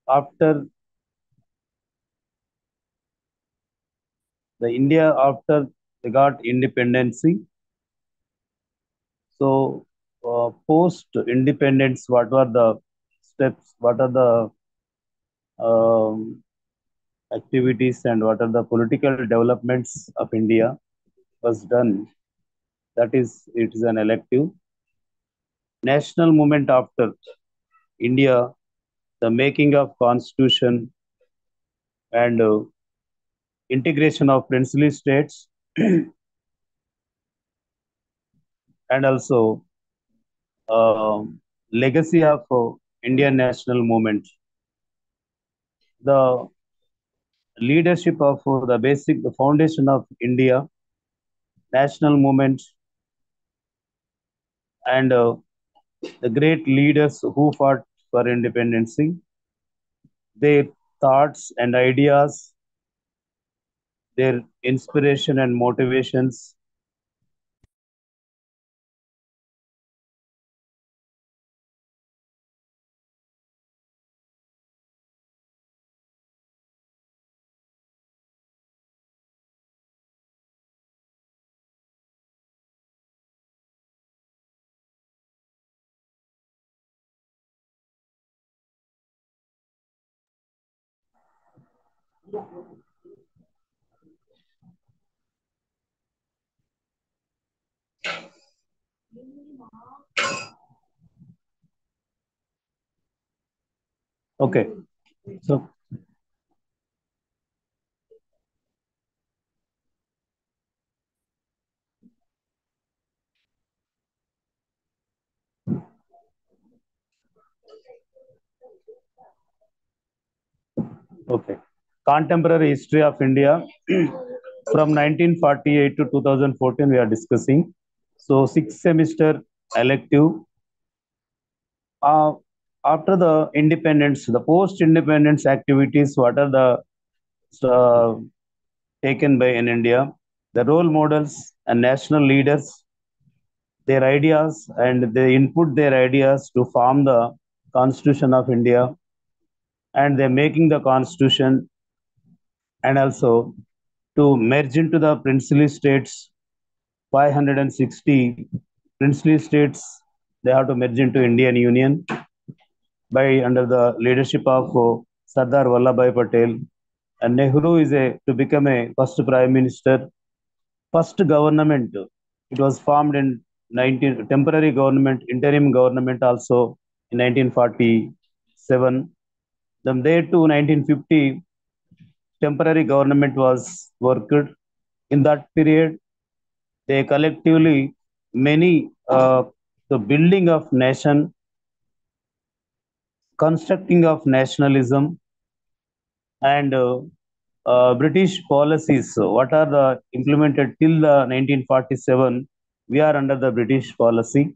after the India after they got independency. So post independence, what were the steps? What are the um, activities and what are the political developments of India was done? That is, it is an elective national movement after India, the making of constitution and integration of princely states, and also legacy of Indian national movement. The leadership of the foundation of India national movement and the great leaders who fought for independence, their thoughts and ideas, their inspiration and motivations. Okay, so okay, contemporary history of India from 1948 to 2014 we are discussing. So six semester elective. Uh, After the independence, the post-independence activities, what are the uh, taken by in India? The role models and national leaders, their ideas, and they input their ideas to form the Constitution of India, and they're making the Constitution, and also to merge into the princely states, 560 princely states, they have to merge into Indian Union by under the leadership of Sardar Vallabhbhai Patel. And Nehru is a to become a first prime minister, first government. It was formed in 19 temporary government, interim government also in 1947. Then there to 1950 temporary government was worked. In that period, they collectively many the building of nation, constructing of nationalism, and British policies. So what are the implemented till the 1947? We are under the British policy,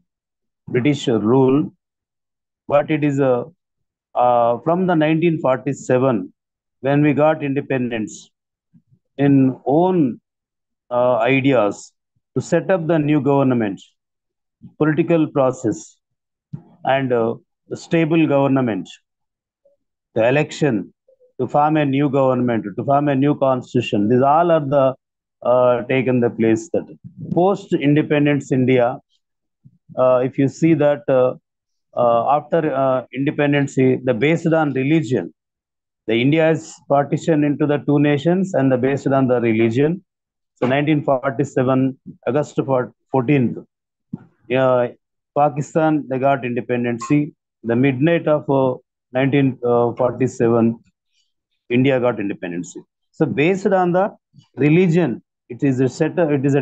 British rule. But it is from the 1947 when we got independence in own ideas to set up the new government, political process, and the stable government, the election, to form a new government, to form a new constitution. These all are the taken the place that post independence India. If you see that after independence, the based on religion, the India is partitioned into the two nations and the based on the religion. So 1947, August 14th, Pakistan, they got independency. The midnight of 1947, India got independency. So based on the religion, it is a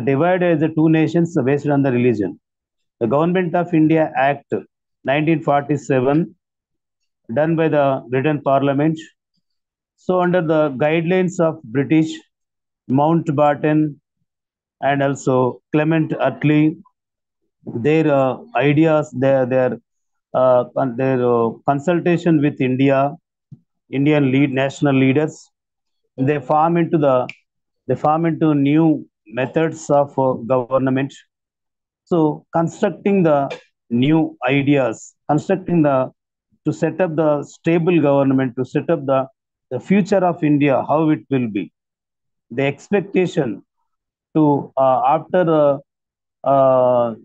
divided as the two nations based on the religion. The Government of India Act 1947 done by the Britain Parliament. So under the guidelines of British Mountbatten and also Clement Attlee, their ideas, their consultation with Indian national leaders, they form into new methods of government. So constructing the new ideas, constructing the to set up the stable government, to set up the future of India, how it will be. The expectation to after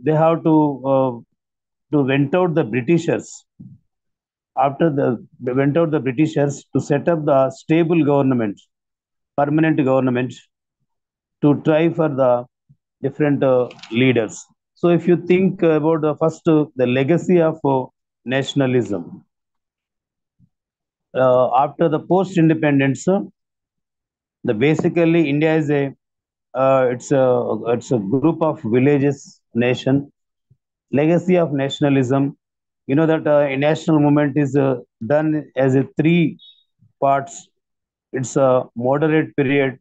they have to went out the Britishers after they went out the Britishers to set up the stable government, permanent government to try for the different leaders. So if you think about the first the legacy of nationalism after the post independence, the basically India is a it's a group of villages nation. Legacy of nationalism, you know that a national movement is done as a three parts. It's a moderate period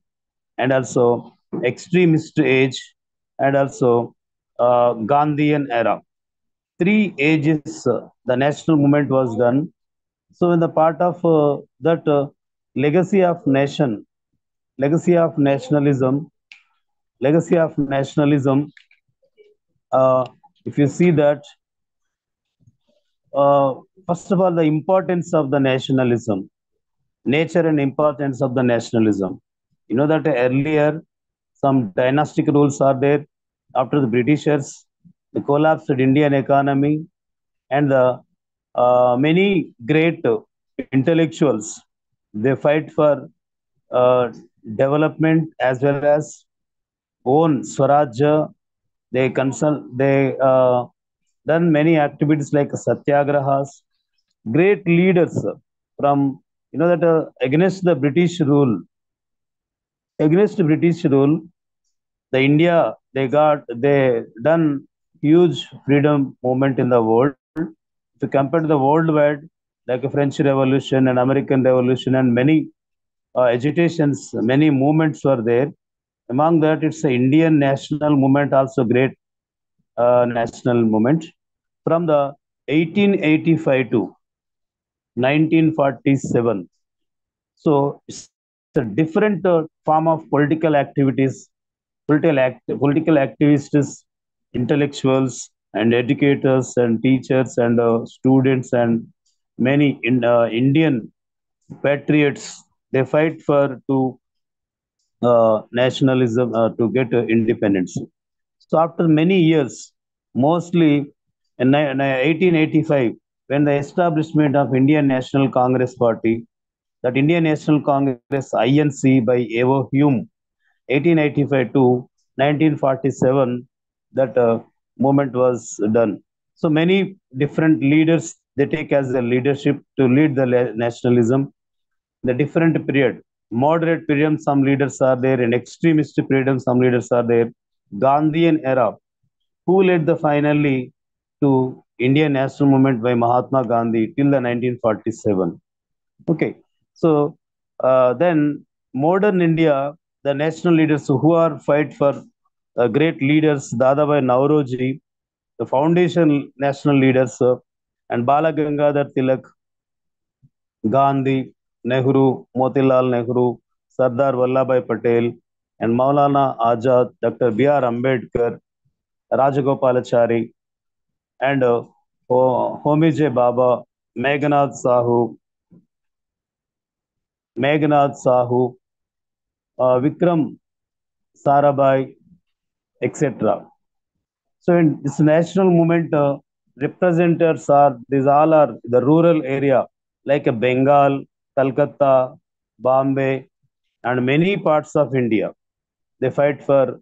and also extremist age and also Gandhian era. Three ages the national movement was done. So in the part of that legacy of nation, legacy of nationalism, legacy of nationalism, uh, if you see that uh, first of all the importance of the nationalism, nature and importance of the nationalism. You know that earlier some dynastic rules are there. After the Britishers, the collapsed Indian economy and the many great intellectuals, they fight for uh, development as well as own Swarajya. They consult, they done many activities like satyagrahas. Great leaders from, you know that against the British rule, against British rule, the India they done huge freedom movement in the world. If you compare the worldwide, like a French Revolution and American Revolution and many agitations, many movements were there. Among that, it's the Indian national movement, also great national movement from the 1885 to 1947. So it's a different form of political activities, political activists, intellectuals, and educators, and teachers, and students, and many Indian patriots. They fight for to nationalism to get independence. So after many years, mostly in 1885, when the establishment of Indian National Congress Party, that Indian National Congress (INC) by Evo Hume, 1885 to 1947, that movement was done. So many different leaders they take as a leadership to lead the nationalism. The different period, moderate period, some leaders are there, in extremist period, some leaders are there. Gandhian era, who led the finally to Indian national movement by Mahatma Gandhi till the 1947. Okay, so then modern India, the national leaders who are fight for great leaders, Dadabhai Nauroji, the foundation national leaders, and Bala Gangadhar Tilak, Gandhi, Nehru, Motilal Nehru, Sardar Vallabhai Patel, and Maulana Azad, Dr. B.R. Ambedkar, Rajagopalachari, and Homi J. Baba, Meghnad Sahu, Meghnad Sahu, Vikram Sarabhai, etc. So in this national movement, representatives are, these all are the rural area like Bengal, Calcutta, Bombay, and many parts of India. They fight for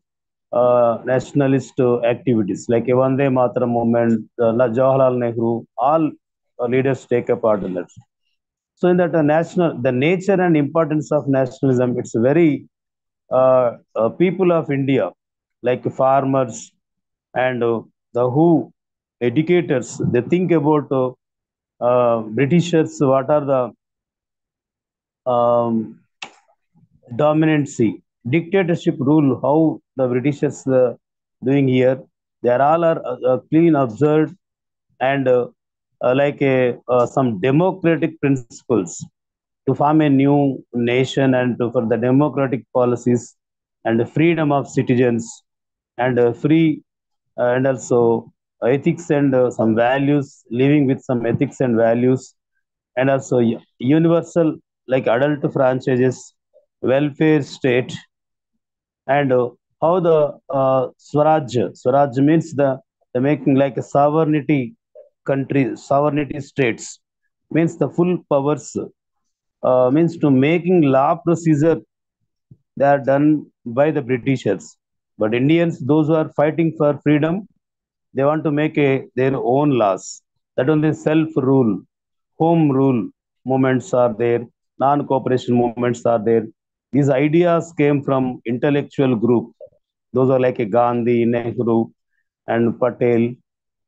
nationalist activities like Vande Mataram movement, Jawaharlal Nehru, all leaders take a part in that. So in that the nature and importance of nationalism, it's very people of India, like farmers and the who educators, they think about Britishers, what are the um, dominancy, dictatorship rule, how the Britishers doing here. They are all are clean, observed, and like some democratic principles to form a new nation and for the democratic policies and the freedom of citizens and free and also ethics and some values, living with some ethics and values. and also universal like adult franchises, welfare state, and how the Swaraj means the making like a sovereignty country, sovereignty states means the full powers, means to making law procedure they are done by the Britishers. But Indians, those who are fighting for freedom, they want to make their own laws. That only self rule, home rule movements are there, non cooperation movements are there. These ideas came from intellectual group. Those are like a Gandhi, Nehru, and Patel.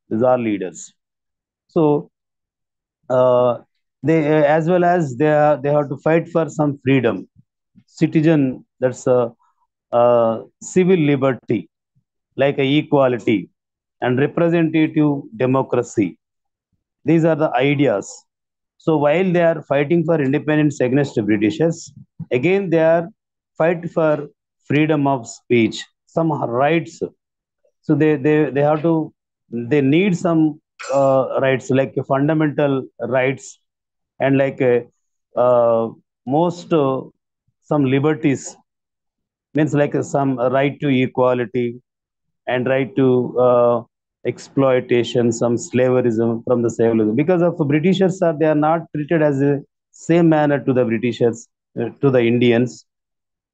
These are leaders. So uh, they as well as they have to fight for some freedom, citizen, that's civil liberty, like equality and representative democracy. These are the ideas. So while they are fighting for independence against the Britishers, again they are fight for freedom of speech, some rights. So they have to, they need some rights like fundamental rights, and like most some liberties, means like some right to equality and right to exploitation, some slaverism from the slaverism. Because of Britishers are they are not treated as a same manner to the Britishers, to the Indians,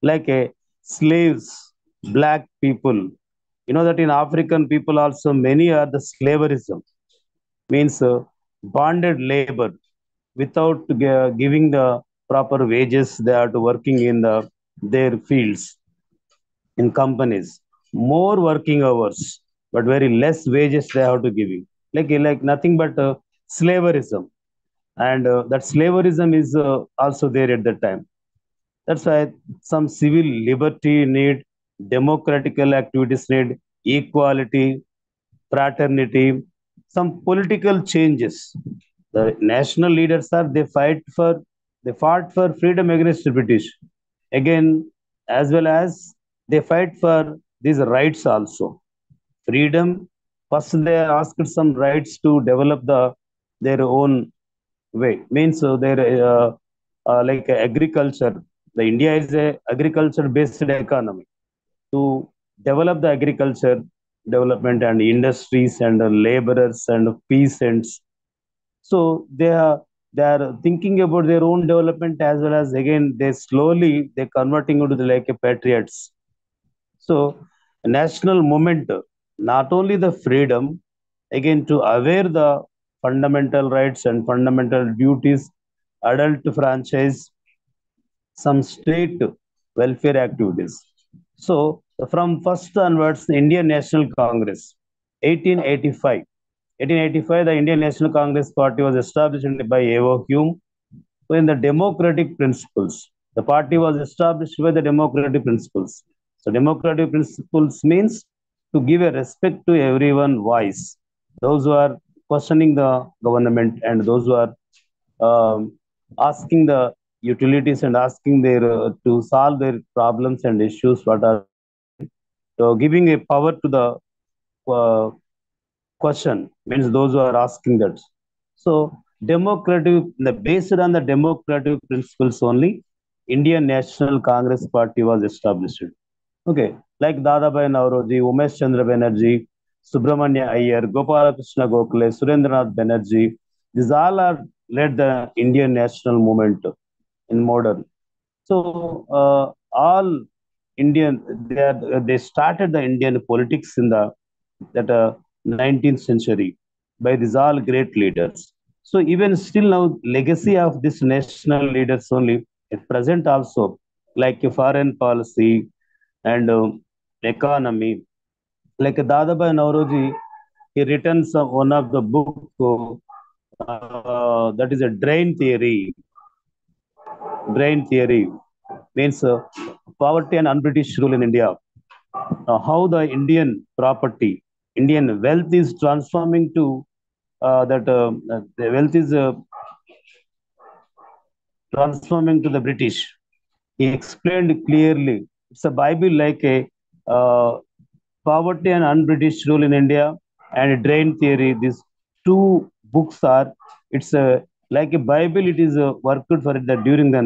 like a slaves, black people. You know that in African people also many are the slaverism, means bonded labor without giving the proper wages. They are to working in their fields in companies, more working hours, but very less wages they have to give you. Like nothing but slaverism. And that slaverism is also there at that time. That's why some civil liberty need, democratical activities need, equality, fraternity, some political changes. The national leaders are they fought for freedom against the British. Again, as well as they fight for these rights also. Freedom. First, they asked some rights to develop their own way. Means their like agriculture. The India is a agriculture based economy. To develop the agriculture development and industries and laborers and peasants. So they are thinking about their own development, as well as again they slowly they converting into the, like a patriots. So a national movement, not only the freedom, again to aware the fundamental rights and fundamental duties, adult franchise, some state welfare activities. So from first onwards, the Indian National Congress, 1885. 1885, the Indian National Congress Party was established by Evo Hume. So in the democratic principles, the party was established by the democratic principles. So democratic principles means to give a respect to everyone's voice, those who are questioning the government and those who are asking the utilities and asking their to solve their problems and issues what are, so giving a power to the uh, question, means those who are asking that. So democratic, the based on the democratic principles only, Indian National Congress Party was established. Okay, like Dadabhai Nauroji, Umesh Chandra Banerjee, Subramanya Iyer, Gopalakrishna Gokhale, Surendranath Banerjee, these all are led the Indian national movement in modern. So all Indian, they started the Indian politics in the that 19th century by these all great leaders. So even still now, legacy of this national leaders only at present also, like foreign policy and economy. Like Dadabhai Nauroji, he written one of the book that is a drain theory. Drain theory means poverty and un-British rule in India. How the Indian property, Indian wealth is transforming to the wealth is transforming to the British. He explained clearly. It's a Bible like a poverty and un-British rule in India and drain theory. These two books are, it's a like a Bible, it is worked for the during the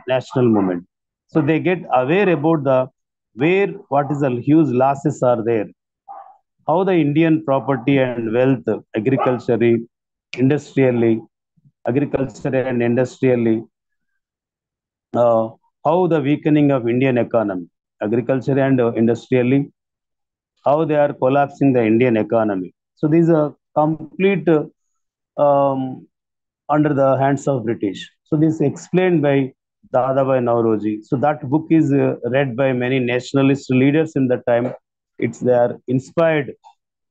national movement. So they get aware about the where what is the huge losses are there, how the Indian property and wealth, agriculturally, industrially, agriculture and industrially, uh, how the weakening of Indian economy, agriculture and industrially, how they are collapsing the Indian economy. So these are complete under the hands of British. So this is explained by Dadabhai Nauroji. So that book is read by many nationalist leaders in the time. It's they are inspired.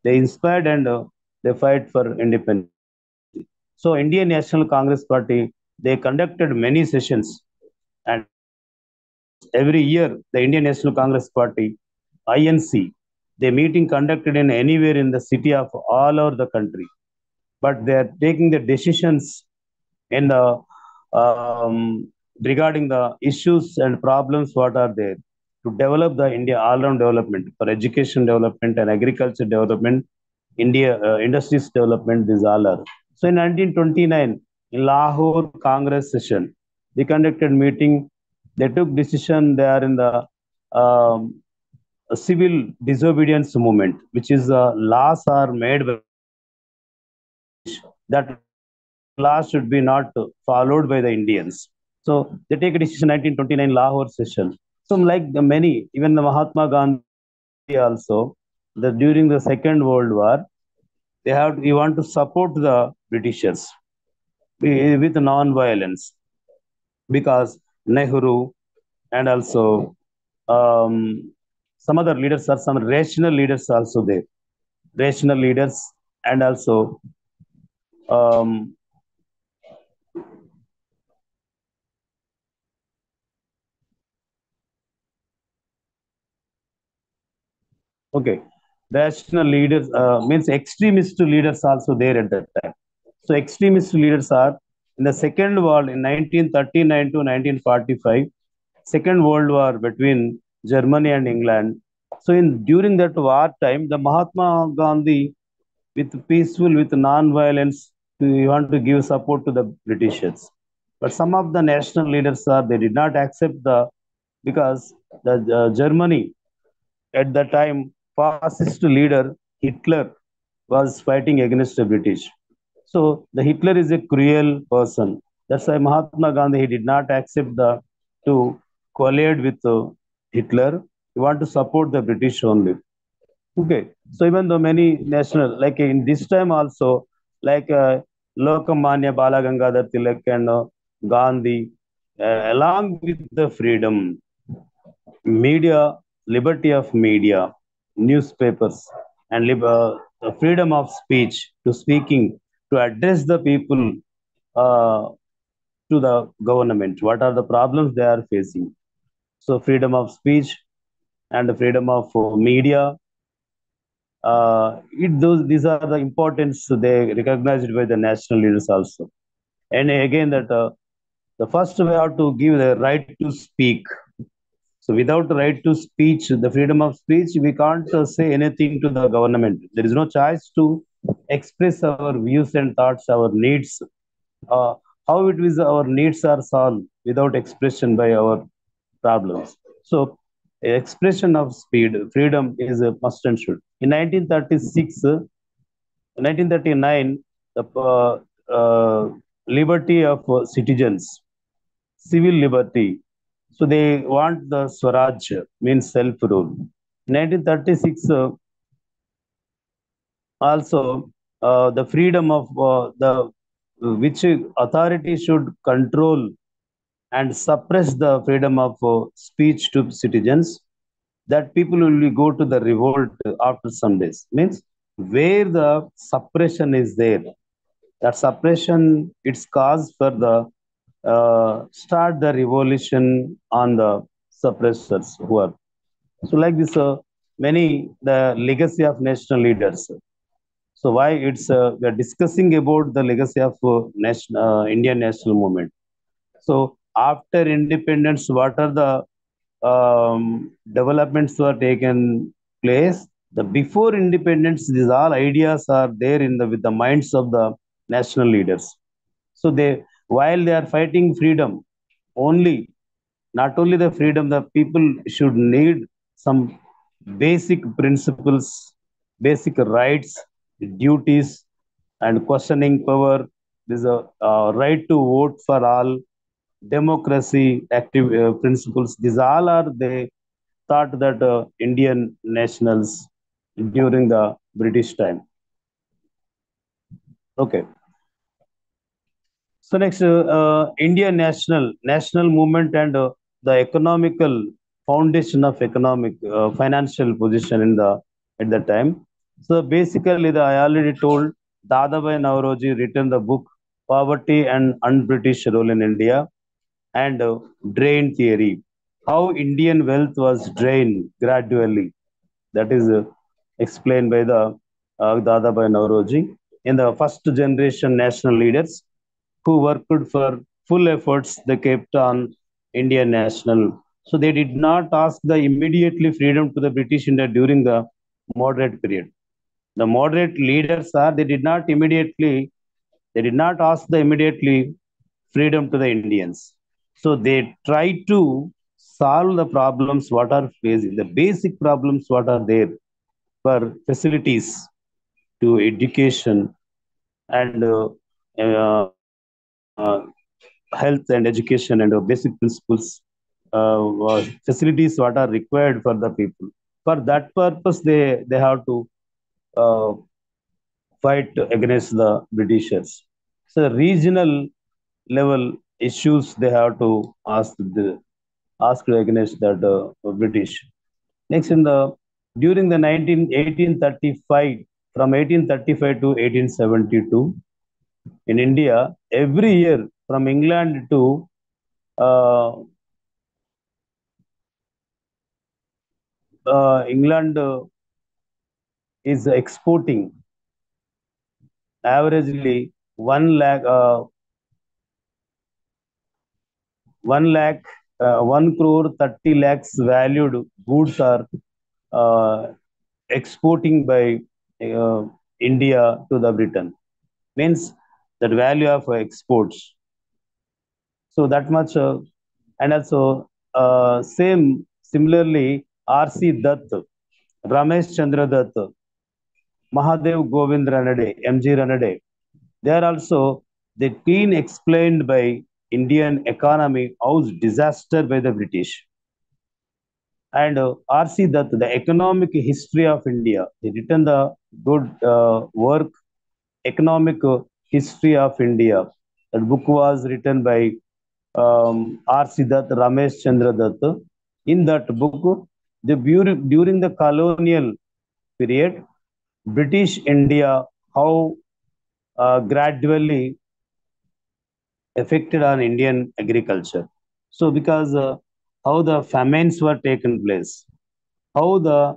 They inspired and they fight for independence. So Indian National Congress Party they conducted many sessions and every year the Indian National Congress Party INC the meeting conducted in anywhere in the city of all over the country, but they are taking the decisions in the regarding the issues and problems what are there to develop the India all-round development for education development and agriculture development, India industries development. These all are. So in 1929, in Lahore Congress session, they conducted meeting. They took decision. They are in the um, civil disobedience movement, which is laws are made by that laws should be not followed by the Indians. So they take a decision 1929 Lahore session. So like the many, even the Mahatma Gandhi also, the during the Second World War, they have you want to support the Britishers with non-violence because Nehru and also some other leaders are some rational leaders also there, rational leaders and also um, okay. Rational leaders means extremist leaders also there at that time. So extremist leaders are in the Second World in 1939 to 1945, Second World War between Germany and England. So in during that war time, the Mahatma Gandhi with peaceful, with non-violence, we want to give support to the Britishers. But some of the national leaders are they did not accept the because the Germany at the time, fascist leader Hitler was fighting against the British. So the Hitler is a cruel person. That's why Mahatma Gandhi he did not accept the to collide with Hitler. He want to support the British only. Okay. So even though many national like in this time also like Lokamanya Balagangadhar Tilak and Gandhi along with the freedom media, liberty of media, newspapers, and the freedom of speech to speaking, to address the people uh, to the government. What are the problems they are facing? So, freedom of speech and the freedom of media. These are the importance they recognized by the national leaders also. And again, that the first we have to give the right to speak. So without the right to speech, the freedom of speech, we can't say anything to the government. There is no choice to express our views and thoughts, our needs. Uh, how it is our needs are solved without expression by our problems. So expression of speed, freedom is a must and should. In 1936, 1939, the liberty of citizens, civil liberty. So they want the Swaraj, means self-rule. 1936, also the freedom of the which authority should control and suppress the freedom of speech to citizens. That people will go to the revolt after some days. Means where the suppression is there, that suppression it's cause for the start the revolution on the suppressors who are so like this many the legacy of national leaders. So why it's we are discussing about the legacy of national Indian national movement. So after independence, what are the developments were taken place? The before independence, these all ideas are there in the with the minds of the national leaders. So while they are fighting freedom, only not only the freedom, the people should need some basic principles, basic rights, duties, and questioning power. There's a right to vote for all, democracy, active principles. These all are they thought that Indian nationals during the British time. Okay. So next, Indian national movement and the economical foundation of economic financial position in the at the time. So basically, I already told Dadabhai Nauroji written the book Poverty and Un-British Role in India and Drain Theory, how Indian wealth was drained gradually. That is explained by the Dadabhai Nauroji in the first generation national leaders who worked for full efforts. They kept on Indian national. So they did not ask the immediately freedom to the British India during the moderate period. The moderate leaders are they did not ask the immediately freedom to the Indians. So they try to solve the problems what are facing, the basic problems what are there for facilities to education and health and education and basic principles, facilities what are required for the people. For that purpose, they have to uh, fight against the Britishers. So regional level issues they have to ask against that British. Next, in the during the 1835, from 1835 to 1872, in India, every year from England to England is exporting averagely 1 crore 30 lakhs valued goods are uh, exporting by uh, India to the Britain. Means that value of exports. So that much, and also similarly, R.C. Dutt, Ramesh Chandra Dutt, Mahadev Govind Ranade, M.G. Ranade. They are also the keen explained by Indian economy house disaster by the British. And R.C. Dutt, the economic history of India, he written the good work, economic history of India. That book was written by R.C. Dutt, Ramesh Chandra Dutt. In that book, during the colonial period, British India, how gradually affected on Indian agriculture. So because how the famines were taken place, how the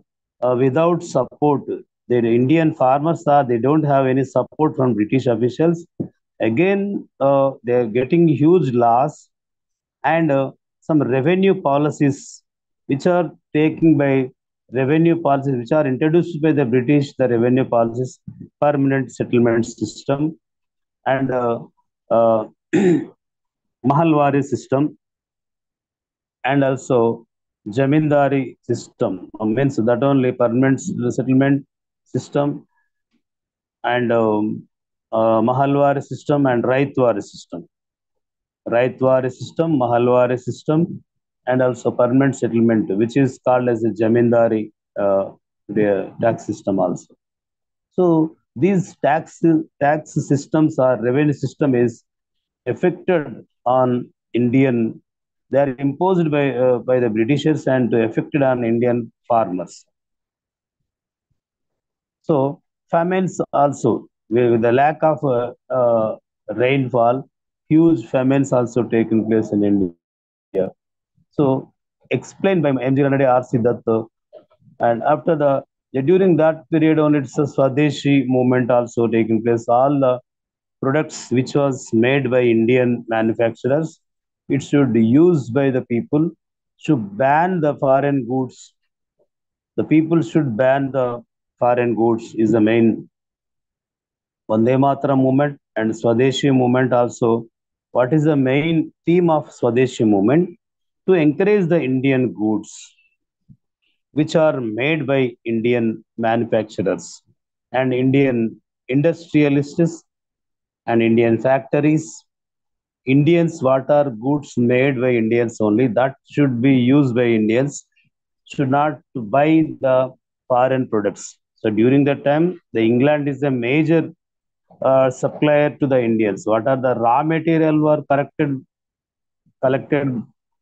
without support, the Indian farmers are they don't have any support from British officials. Again, they are getting huge loss and some revenue policies which are taken by revenue policies which are introduced by the British, the revenue policies, permanent settlement system, and uh, Mahalwari system, and also Jamindari system. Means that only permanent settlement system and Mahalwari system and Raitwari system. Raitwari system, Mahalwari system, and also permanent settlement, which is called as a Jamindari tax system also. So these tax systems or revenue system is affected on Indian. They are imposed by the Britishers and affected on Indian farmers. So famines also with the lack of rainfall, huge famines also taken place in India. So explained by M.G. Ranade, R.C. Dutt, and after during that period on it's a Swadeshi movement also taking place. All the products which was made by Indian manufacturers, it should be used by the people. Should ban the foreign goods. The people should ban the foreign goods is the main Vande Mataram movement. and Swadeshi movement also. What is the main theme of Swadeshi movement? To encourage the Indian goods which are made by Indian manufacturers and Indian industrialists and Indian factories. Indians, what are goods made by Indians only, that should be used by Indians, should not buy the foreign products. So during that time, the England is a major supplier to the Indians. What are the raw material were collected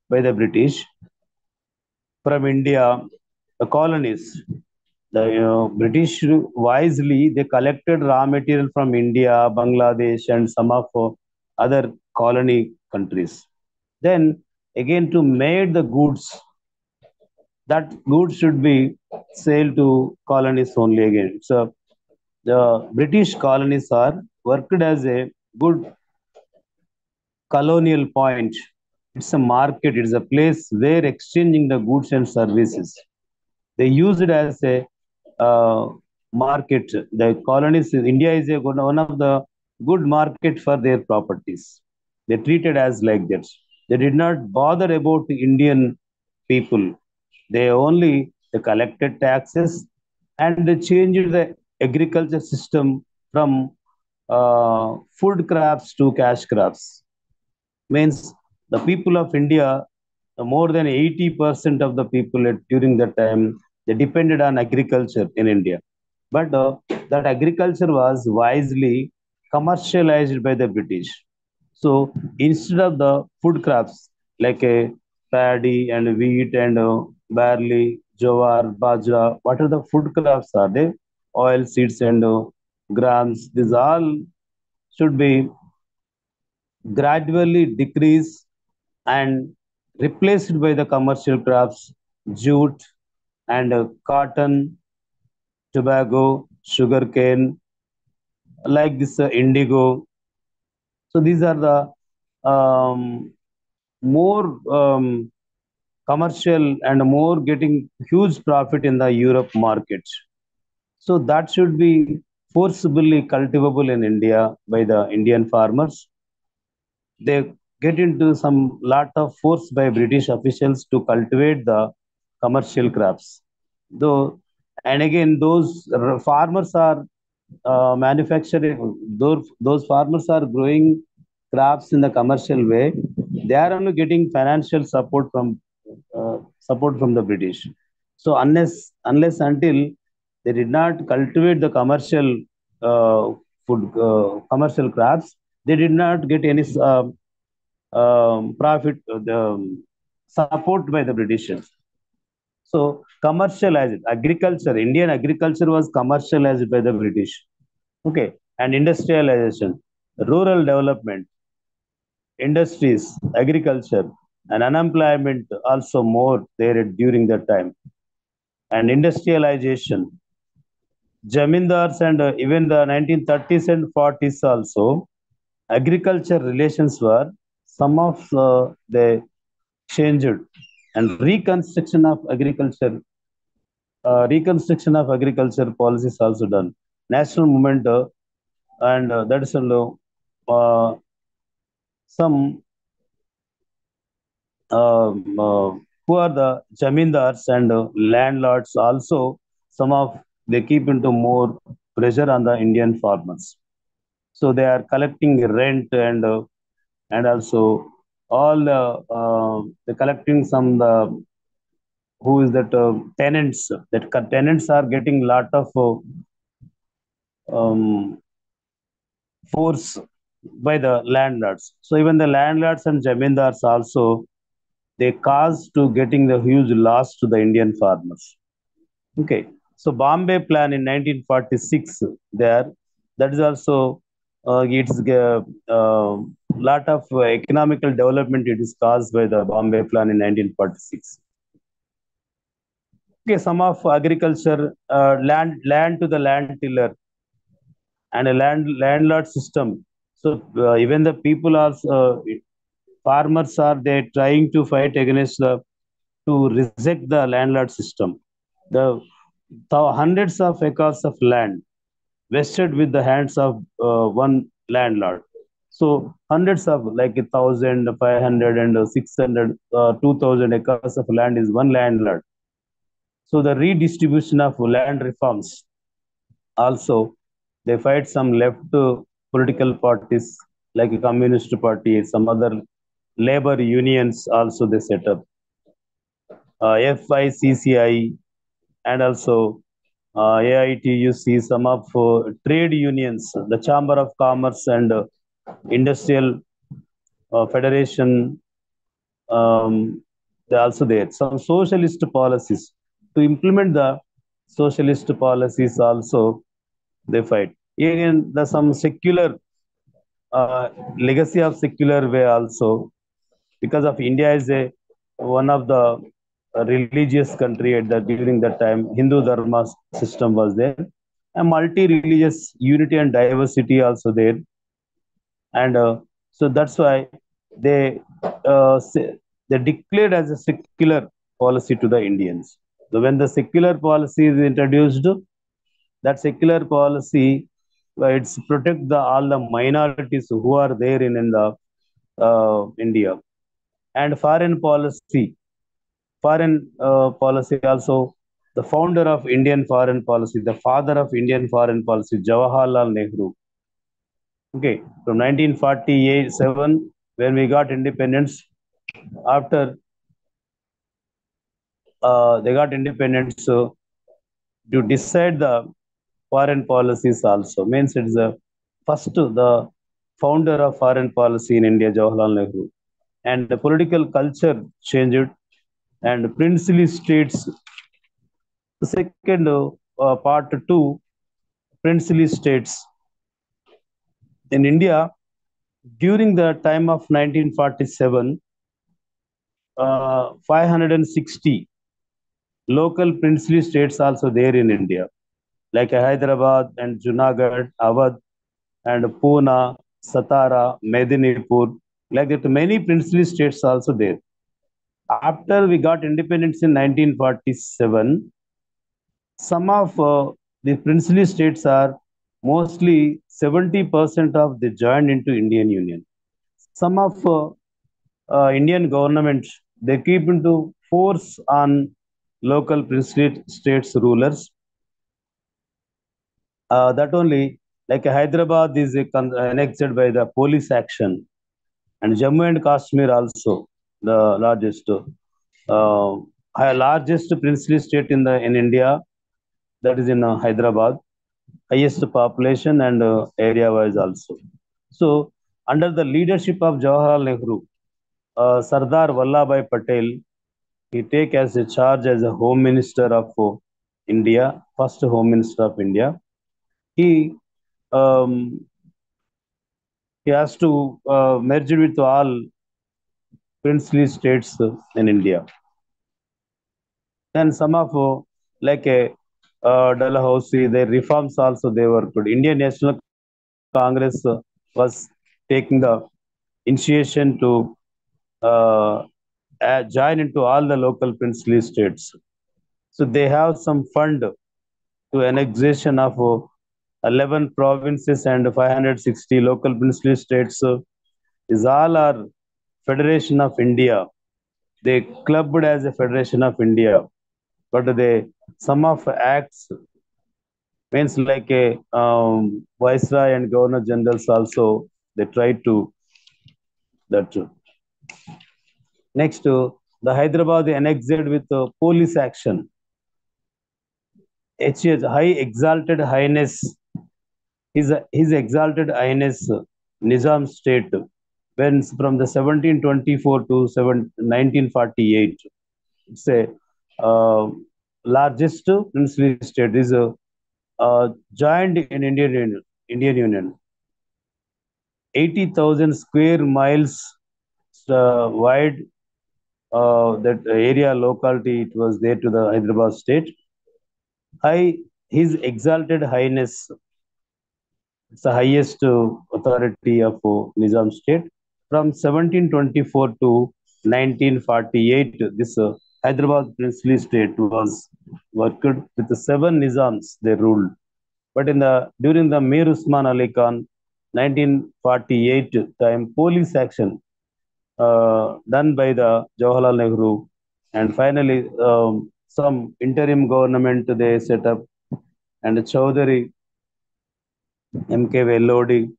by the British from India, the colonies. The British wisely they collected raw material from India, Bangladesh, and some of other colony countries. Then again to made the goods, that goods should be sold to colonies only again. So the British colonies are worked as a good colonial point. It's a market. It's a place where exchanging the goods and services. They use it as a market. The colonies, India is one of the good market for their properties. They treated as like that. They did not bother about the Indian people. They only they collected taxes and they changed the agriculture system from food crops to cash crops. Means the people of India, more than 80% of the people during that time, they depended on agriculture in India. But that agriculture was wisely commercialized by the British. So instead of the food crops like a paddy and wheat and barley, jowar, bajra, what are the food crops are they? Oil seeds and grams. These all should be gradually decrease and replaced by the commercial crops, jute and cotton, tobacco, sugarcane, like this indigo. So these are the more commercial and more getting huge profit in the Europe market. So that should be forcibly cultivable in India by the Indian farmers. They get into some lot of force by British officials to cultivate the commercial crops. Though, and again, those farmers are manufacturing, those farmers are growing crops in the commercial way. They are only getting financial support from the British. So unless until they did not cultivate the commercial crops, they did not get any profit, support by the Britishers. So commercialized agriculture, Indian agriculture was commercialized by the British. Okay, and industrialization, rural development, industries, agriculture, and unemployment also more there during that time. And industrialization, zamindars and even the 1930s and 40s also, agriculture relations were some of the changed and reconstruction of agriculture policies also done. National movement and that is some who are the zamindars and landlords also some of they keep into more pressure on the Indian farmers. So they are collecting rent and also all the collecting some the who is that tenants that tenants are getting lot of um, force by the landlords. So even the landlords and zamindars also they caused to getting the huge loss to the Indian farmers. Okay, so Bombay Plan in 1946 there, that is also it's lot of economical development it is caused by the Bombay Plan in 1946. Okay, some of agriculture, land to the land tiller and a landlord system. So even the people are farmers are they trying to fight against the to reject the landlord system. The hundreds of acres of land vested with the hands of one landlord. So hundreds of like 1,500 and 600, 2,000 acres of land is one landlord. So the redistribution of land reforms also, they fight some left political parties like a Communist Party, some other labor unions also they set up. FICCI and also AITUC, some of trade unions, the Chamber of Commerce and Industrial Federation, they also there. Some socialist policies to implement the socialist policies also they fight. Again, the some secular legacy of secular way also because of India is a one of the religious country at the during that time Hindu Dharma system was there, a multi-religious unity and diversity also there, and so that's why they they declared as a secular policy to the Indians. So when the secular policy is introduced, that secular policy it's protect the all the minorities who are there in the India. And foreign policy also, the founder of Indian foreign policy, the father of Indian foreign policy, Jawaharlal Nehru. Okay, from 1947 when we got independence, after they got independence, so to decide the foreign policies also means it's the first the founder of foreign policy in India, Jawaharlal Nehru, and the political culture changed, and princely states. The second part two, princely states in India during the time of 1947, 560 local princely states also there in India, like Hyderabad and Junagadh, Awadh and Pune, Satara, Medinipur, like that many princely states also there. After we got independence in 1947, some of the princely states are mostly 70% of they joined into Indian Union. Some of Indian government they keep into force on local princely states rulers. That only like Hyderabad is annexed by the police action, and Jammu and Kashmir also the uh, largest princely state in India, that is in Hyderabad, highest population and area wise also. So under the leadership of Jawaharlal Nehru, Sardar Vallabhbhai Patel, he take as a charge as a Home Minister of India, first Home Minister of India. He um, he has to merge with all princely states in India. Then some of like a Dalhousie, their reforms also they were good. Indian National Congress was taking the initiation to uh, join into all the local princely states. So they have some fund to annexation of 11 provinces and 560 local princely states. Is all our Federation of India. They clubbed as a Federation of India, but they some of acts means like a viceroy and governor generals also they try to that. Next, the Hyderabad annexed with police action. His High Exalted Highness, his Exalted Highness Nizam State, when from the 1724 to 1948, it's a uh, largest princely state is joined in Indian Union. 80,000 square miles wide that area locality it was there to the Hyderabad state. His Exalted Highness, it's the highest authority of Nizam state. From 1724 to 1948, this Hyderabad princely state was worked with the seven Nizams they ruled. But in the during the Mir Usman Ali Khan, 1948 time police action done by the Jawaharlal Nehru, and finally some interim government they set up, and Chaudhary M.K. Vellodi,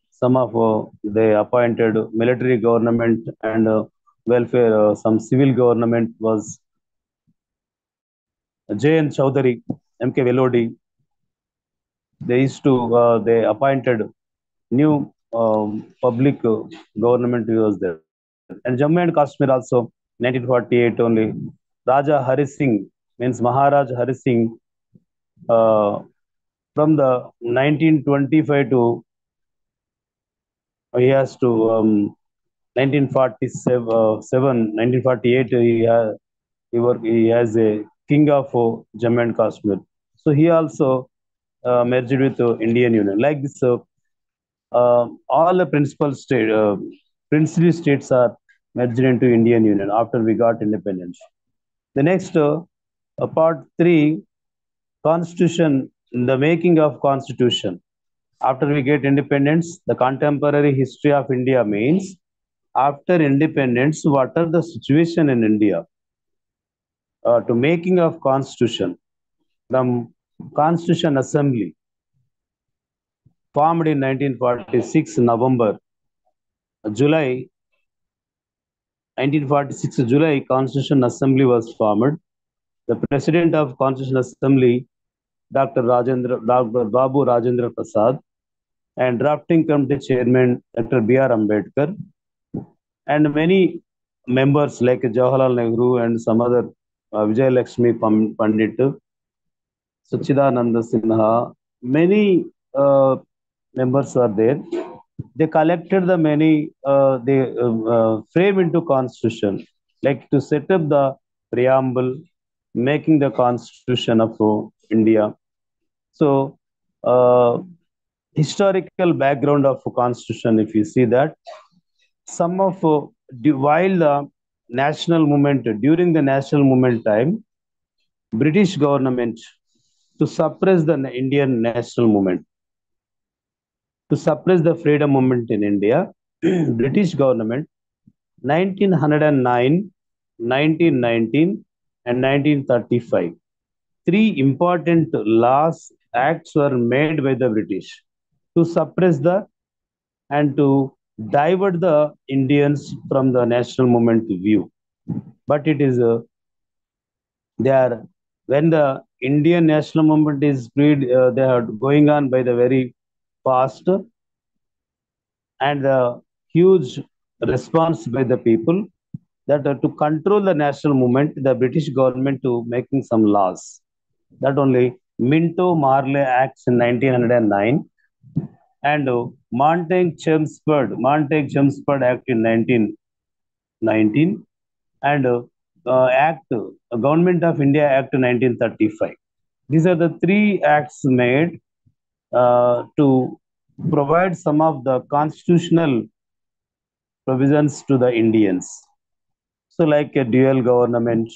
some of they appointed military government and welfare, some civil government was J.N. Chaudhary, M.K. Vellodi. They used to they appointed new public government was there. And Jammu and Kashmir also 1948 only. Raja Hari Singh means Maharaj Hari Singh from the 1925 to he has to 1947, 1948 he has a king of Jammu and Kashmir. So he also merged with Indian Union. Like this, all the principal princely states are merged into Indian Union after we got independence. The next part three, Constitution, the making of Constitution. After we get independence, the contemporary history of India means after independence, what are the situation in India? To making of Constitution, the Constitution Assembly formed in 1946 November, July 1946 July, Constitution Assembly was formed. The President of Constitution Assembly, Dr. Babu Rajendra Prasad, and Drafting Committee Chairman, Dr. B.R. Ambedkar, and many members like Jawaharlal Nehru and some other Vijay Lakshmi Pandit, Sachidananda Sinha, many members are there. They collected the many, they frame into constitution, like to set up the preamble, making the constitution of India. So, historical background of constitution, if you see that, some of, while the national movement, during the national movement time, British government to suppress the Indian national movement, to suppress the freedom movement in India, British government 1909, 1919, and 1935. Three important laws, acts were made by the British to suppress the and to divert the Indians from the national movement view. But it is they are when the Indian national movement is freed, they are going on by the very fast and huge response by the people that to control the national movement, the British government to making some laws. That only Minto-Marley Acts in 1909 and Montague-Chelmsford Act in 1919 and Government of India Act 1935. These are the three acts made to provide some of the constitutional provisions to the Indians. So, like a dual government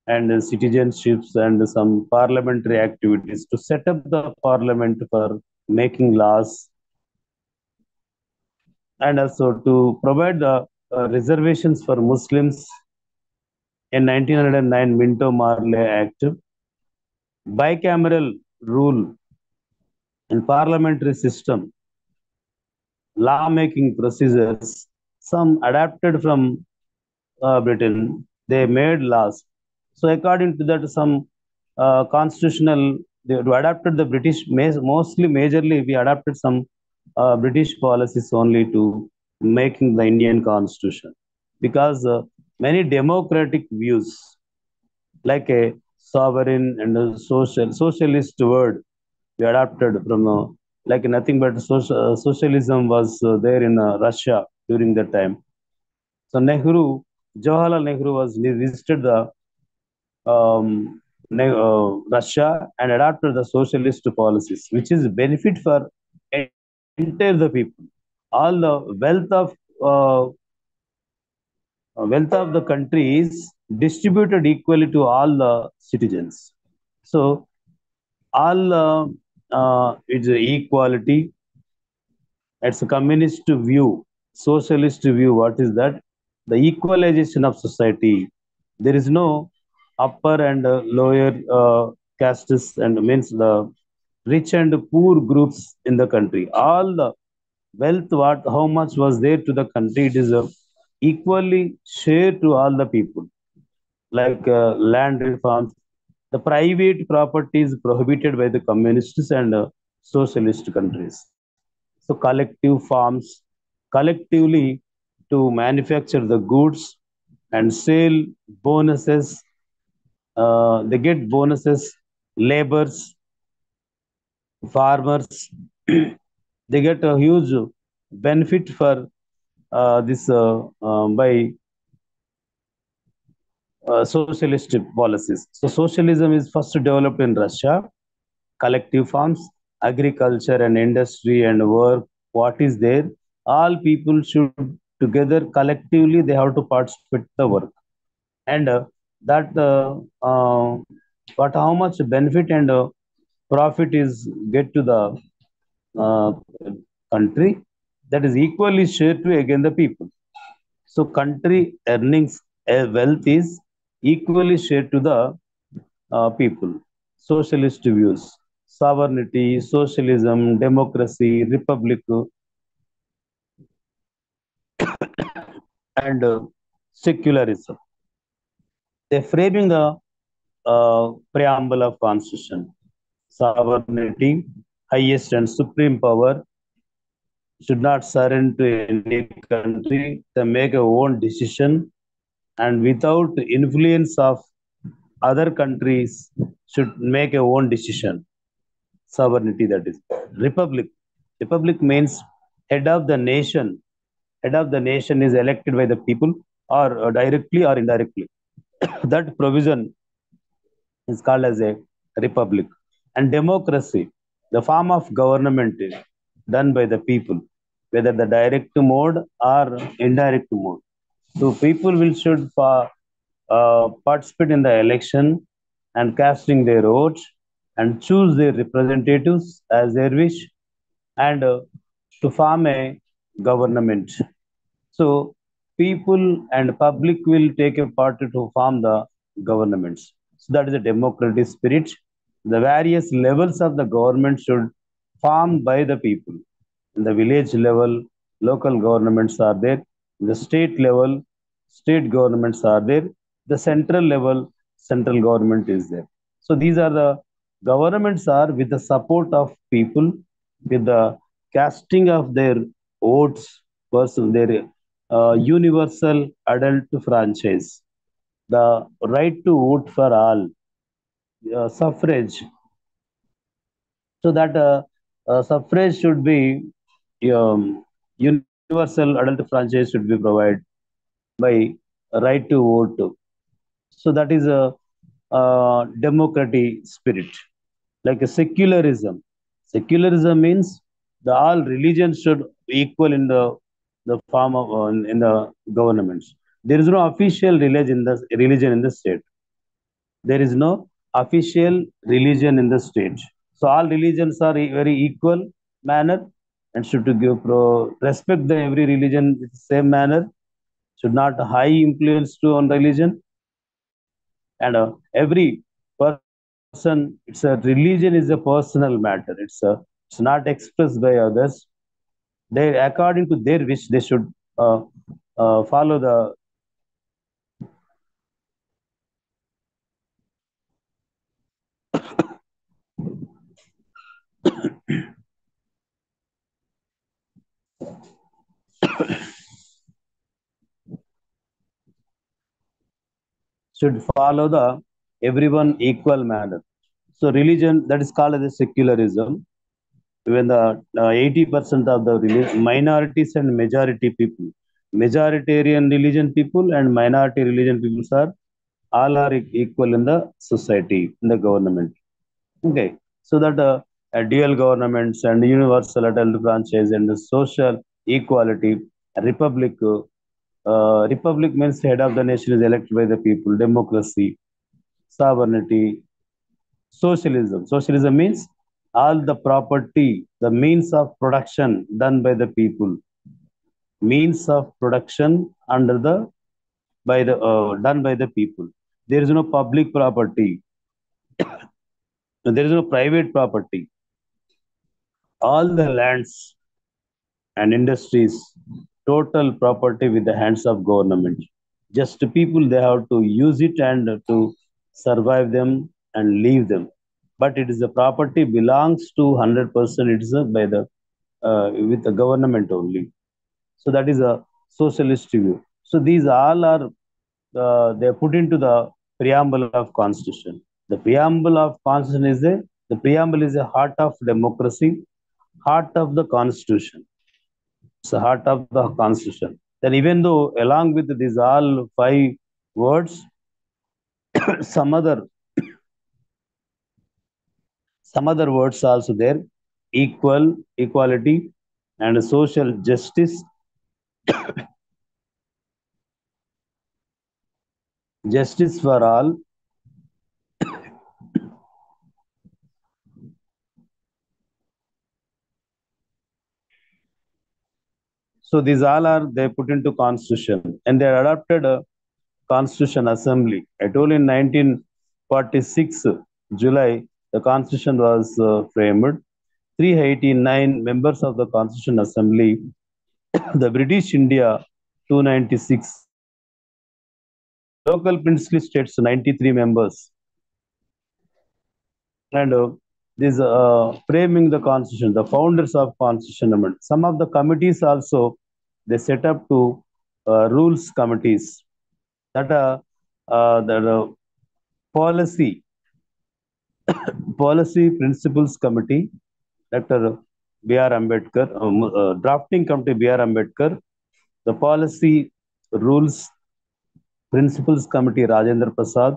and citizenships and some parliamentary activities to set up the parliament for making laws and also to provide the reservations for Muslims in 1909 Minto-Marley Act, bicameral rule and parliamentary system, law-making procedures, some adapted from Britain, they made laws. So according to that, some constitutional, they adapted the British, mostly majorly we adapted some British policies only to making the Indian constitution. Because many democratic views, like a sovereign and a socialist word, we adapted from like nothing but socialism was there in Russia during that time. So Jawaharlal Nehru was visited the Russia and adopted the socialist policies, which is benefit for entire the people. All the uh, wealth of the country is distributed equally to all the citizens. So all it's equality It's a communist view, socialist view. What is that? The equalization of society. There is no upper and lower castes and means the rich and poor groups in the country. All the wealth, what how much was there to the country, it is equally shared to all the people. Like land reforms, the private property is prohibited by the communists and socialist countries. So collective farms collectively to manufacture the goods and sell bonuses. They get bonuses, laborers, farmers. They get a huge benefit for this by socialist policies. So socialism is first developed in Russia. Collective farms, agriculture and industry and work, what is there, all people should together collectively they have to participate in the work. And that what how much benefit and profit is get to the uh, country, that is equally shared to again the people. So country earnings wealth is equally shared to the people. Socialist views, sovereignty, socialism, democracy, republic, and secularism. They're framing the preamble of constitution. Sovereignty, highest and supreme power, should not surrender to any country. They make a own decision and without influence of other countries should make a own decision. Sovereignty, that is. Republic. Republic means head of the nation. Head of the nation is elected by the people or directly or indirectly. That provision is called as a republic. And democracy, the form of government is done by the people, whether the direct mode or indirect mode. So people will should participate in the election and casting their votes and choose their representatives as their wish and to form a government. So people and public will take a part to form the governments. So that is a democratic spirit. The various levels of the government should formed by the people. In the village level, local governments are there. In the state level, state governments are there. The central level, central government is there. So these are the governments are with the support of people, with the casting of their votes, person, their universal adult franchise, the right to vote for all, suffrage. So that suffrage should be universal adult franchise should be provided by right to vote. So that is a democratic spirit, like a secularism. Secularism means the all religions should equal in the form of in the governments. There is no official religion in the state. There is no official religion in the state. So all religions are very equal manner and should to give respect the every religion with the same manner. Should not high influence to on religion. And every person, it's a religion is a personal matter. It's not expressed by others. They according to their wish they should uh, follow the should follow the everyone equal manner. So religion that is called as a secularism. When the 80% of the minorities and majority people, majoritarian religion people and minority religion people are all are equal in the society, in the government. Okay, so that dual governments and universal adult franchise and the social equality, republic. Republic means head of the nation is elected by the people. Democracy, sovereignty, socialism. Socialism means all the property, the means of production done by the people, means of production under the by the done by the people. There is no public property, there is no private property. All the lands and industries, total property with the hands of government. Just people, they have to use it and to survive them and leave them. But it is the property belongs to 100%. It is by the with the government only. So that is a socialist view. So these all are they are put into the preamble of constitution. The preamble of constitution is the preamble is a heart of democracy, heart of the constitution. It's the heart of the constitution. Then even though along with these all five words, some other words also there: equal, equality, and social justice, justice for all. So these all are they put into constitution, and they adopted a constitution assembly. I told in 1946 July the constitution was framed. 389 members of the constitution assembly. The British India 296. Local princely states 93 members. And this framing the constitution, the founders of constitution amendment. Some of the committees also they set up to rules committees that are the policy principles committee. Dr. B.R. Ambedkar, drafting committee B.R. Ambedkar, the policy rules principles committee Rajendra Prasad,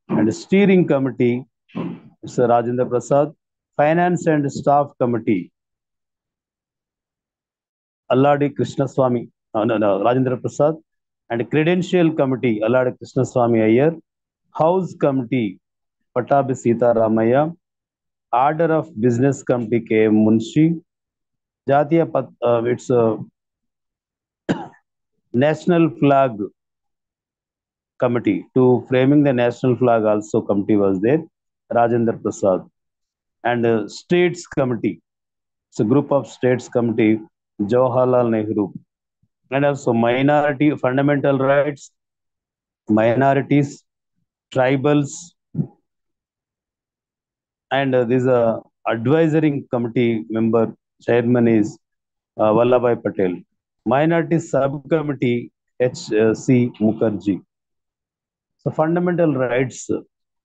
and steering committee Mr. Rajendra Prasad, finance and staff committee Alladi Krishnaswamy, Rajendra Prasad, and credential committee Alladi Krishnaswamy Iyer, house committee Patabi Sita Ramaya, order of business committee K. M. Munshi, Jatiya it's national flag committee to framing the national flag also committee was there, Rajendra Prasad, and states committee. It's a group of states committee, Jawaharlal Nehru, and also minority fundamental rights, minorities, tribals, and this advisory committee member chairman is Vallabhai Patel. Minority subcommittee H.C. Mukherjee. So fundamental rights,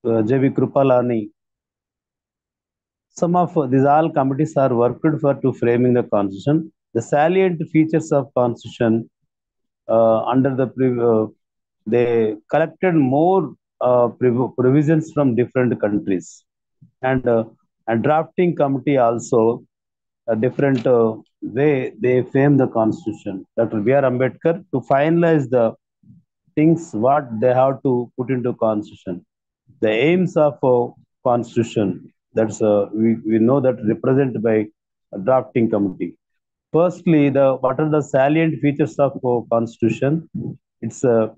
J.V. Krupalani. Some of these all committees are worked for to framing the constitution. The salient features of constitution under the they collected more provisions from different countries, and drafting committee also a different way they frame the constitution. Dr. B.R. Ambedkar to finalize the things what they have to put into constitution. The aims of constitution, that's we know that represented by a drafting committee. Firstly, the what are the salient features of constitution? It's a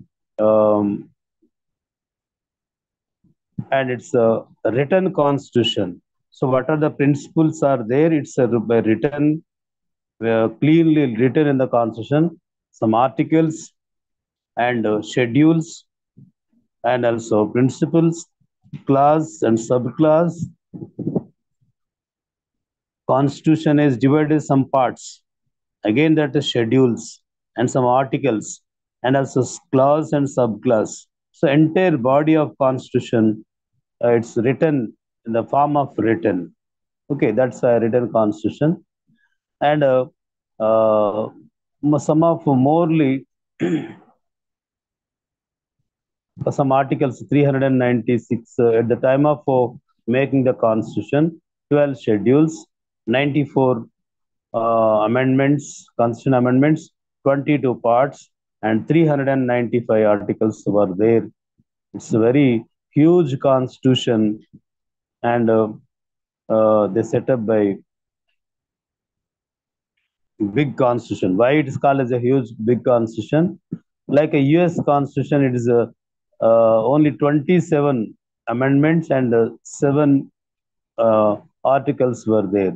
and it's a written constitution. So what are the principles are there? It's a written, cleanly written in the constitution. Some articles and schedules, and also principles, clause and subclause. Constitution is divided some parts. Again, that is schedules and some articles, and also clause and subclause. So entire body of constitution, it's written in the form of written. Okay, that's a written constitution, and some of morely some articles 396 at the time of making the constitution, 12 schedules, 94 amendments, constitution amendments, 22 parts, and 395 articles were there. It's a very huge constitution, and they set up by big constitution. Why it is called as a huge big constitution? Like a US constitution, it is only 27 amendments and seven articles were there.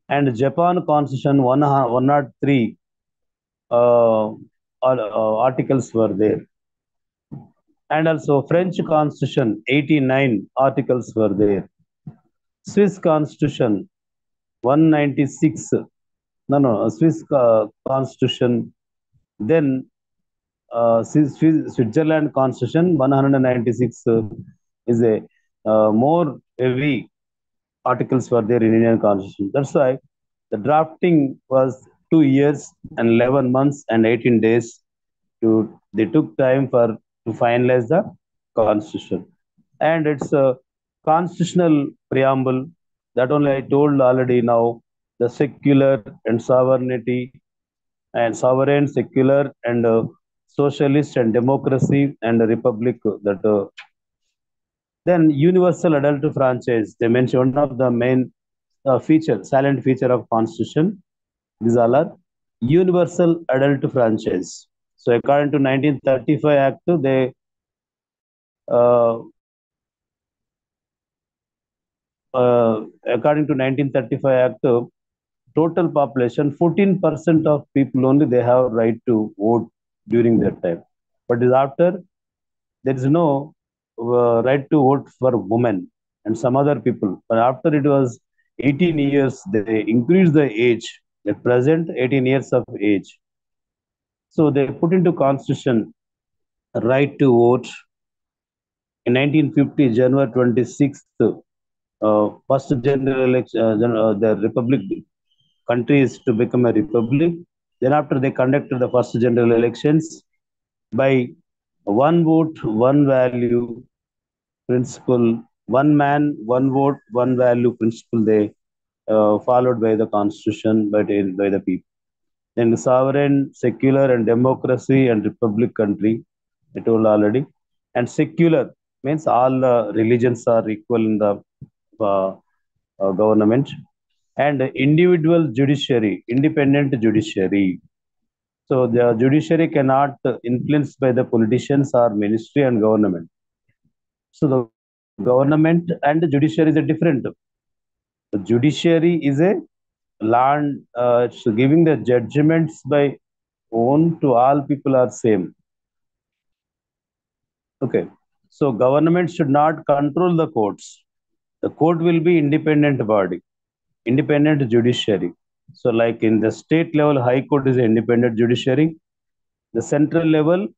And Japan constitution 103 articles were there. And also French constitution 89 articles were there. Swiss constitution 196. No, Swiss constitution. Then Switzerland constitution 196 is a more heavy articles were there in Indian constitution. That's why the drafting was 2 years and 11 months and 18 days. They took time to finalize the constitution, and it's a constitutional preamble that only I told already. Now the secular and sovereignty and sovereign, secular and socialist and democracy and a republic that then universal adult franchise. They mentioned one of the main salient feature of constitution. These all are universal adult franchise. So according to 1935 Act, they according to 1935 Act, total population 14% of people only they have right to vote during that time. But is after there is no right to vote for women and some other people. But after it was 18 years, they increased the age. At present, 18 years of age. So they put into constitution right to vote. In 1950, January 26th, first general election, the republic country is to become a republic. Then after they conducted the first general elections by one vote, one value principle, one man, one vote, one value principle. They followed by the constitution, by the people. Then the sovereign, secular, and democracy and republic country. I told already. And secular means all the religions are equal in the uh, government. And individual judiciary, independent judiciary. So the judiciary cannot influenced by the politicians or ministry and government. So the government and the judiciary is a different. The judiciary is a land so giving the judgments by own to all people are same. Okay. So government should not control the courts. The court will be independent body, independent judiciary. So like in the state level, High Court is an independent judiciary. The central level,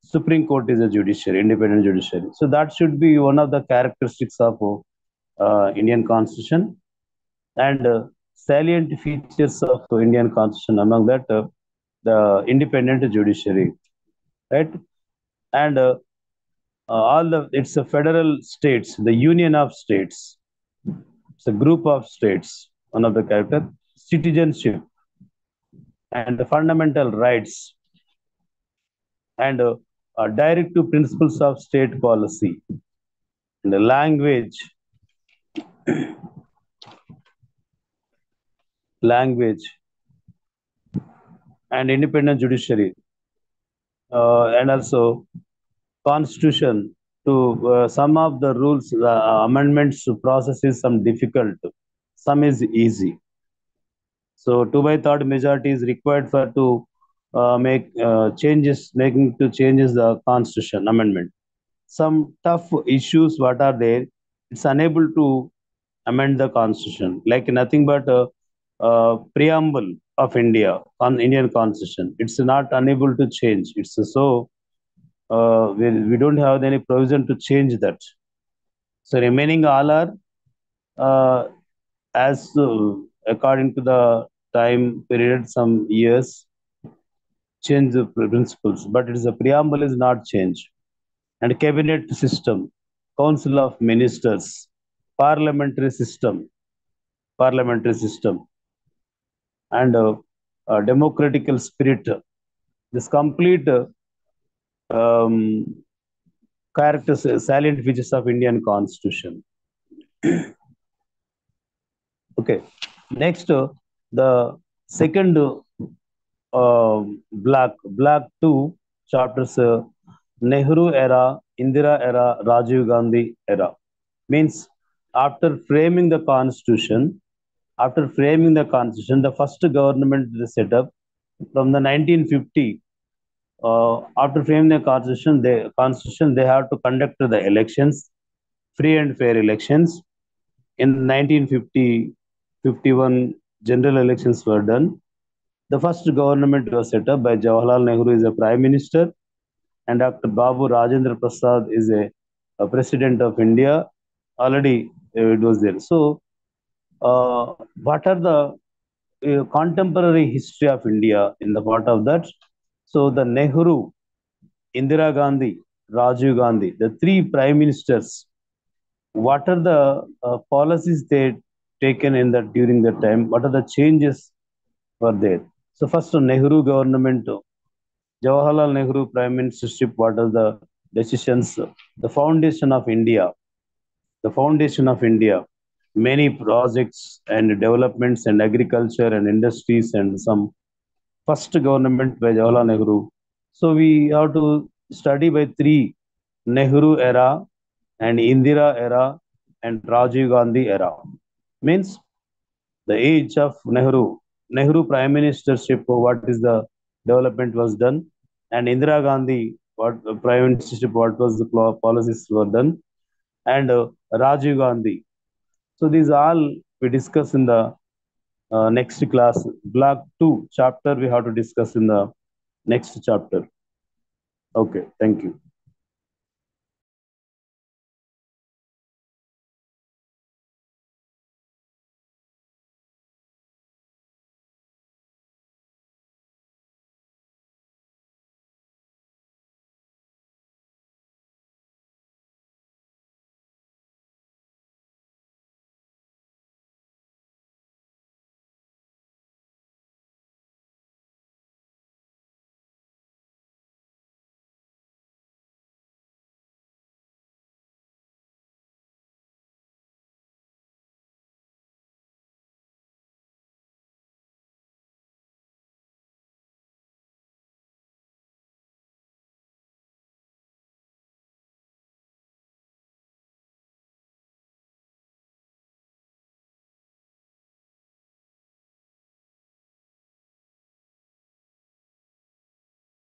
Supreme Court is a judiciary, independent judiciary. So that should be one of the characteristics of Indian Constitution. And salient features of Indian Constitution, among that, the independent judiciary, right? And it's a federal states, the union of states. It's a group of states. One of the character, citizenship, and the fundamental rights, and directive principles of state policy, and the language, and independent judiciary, and also constitution. To some of the rules, amendments process is some difficult, some is easy. So 2/3 majority is required for to make changes the constitution amendment. Some tough issues what are there, it's unable to amend the constitution, like nothing but preamble of India on Indian constitution. It's not unable to change. It's so we don't have any provision to change that. So remaining all are uh, as according to the time period, some years change the principles, but it is a preamble is not changed. And cabinet system, council of ministers, parliamentary system, parliamentary system, and democratical spirit. This complete um, characters, salient features of Indian Constitution. Okay. Next, the second block two chapters, Nehru era, Indira era, Rajiv Gandhi era. Means after framing the constitution, the first government they set up from the 1950. After framing the constitution they have to conduct the elections, free and fair elections. In 1950, 51 general elections were done. The first government was set up by Jawaharlal Nehru is a prime minister, and Dr. Babu Rajendra Prasad is a president of India. Already it was there. So, what are the contemporary history of India in the part of that? So, the Nehru, Indira Gandhi, Rajiv Gandhi, the three prime ministers, what are the policies they taken in that during that time? What are the changes were there? So first, Nehru government, Jawaharlal Nehru prime ministership. What are the decisions? The foundation of India, the foundation of India. Many projects and developments and agriculture and industries and some first government by Jawaharlal Nehru. So we have to study by three: Nehru era and Indira era and Rajiv Gandhi era. Means the age of Nehru prime ministership, what is the development was done, and Indira Gandhi, what prime ministership, what was the policies were done, and Rajiv Gandhi. So these all we discuss in the next class. Block 2 chapter we have to discuss in the next chapter. Okay, thank you.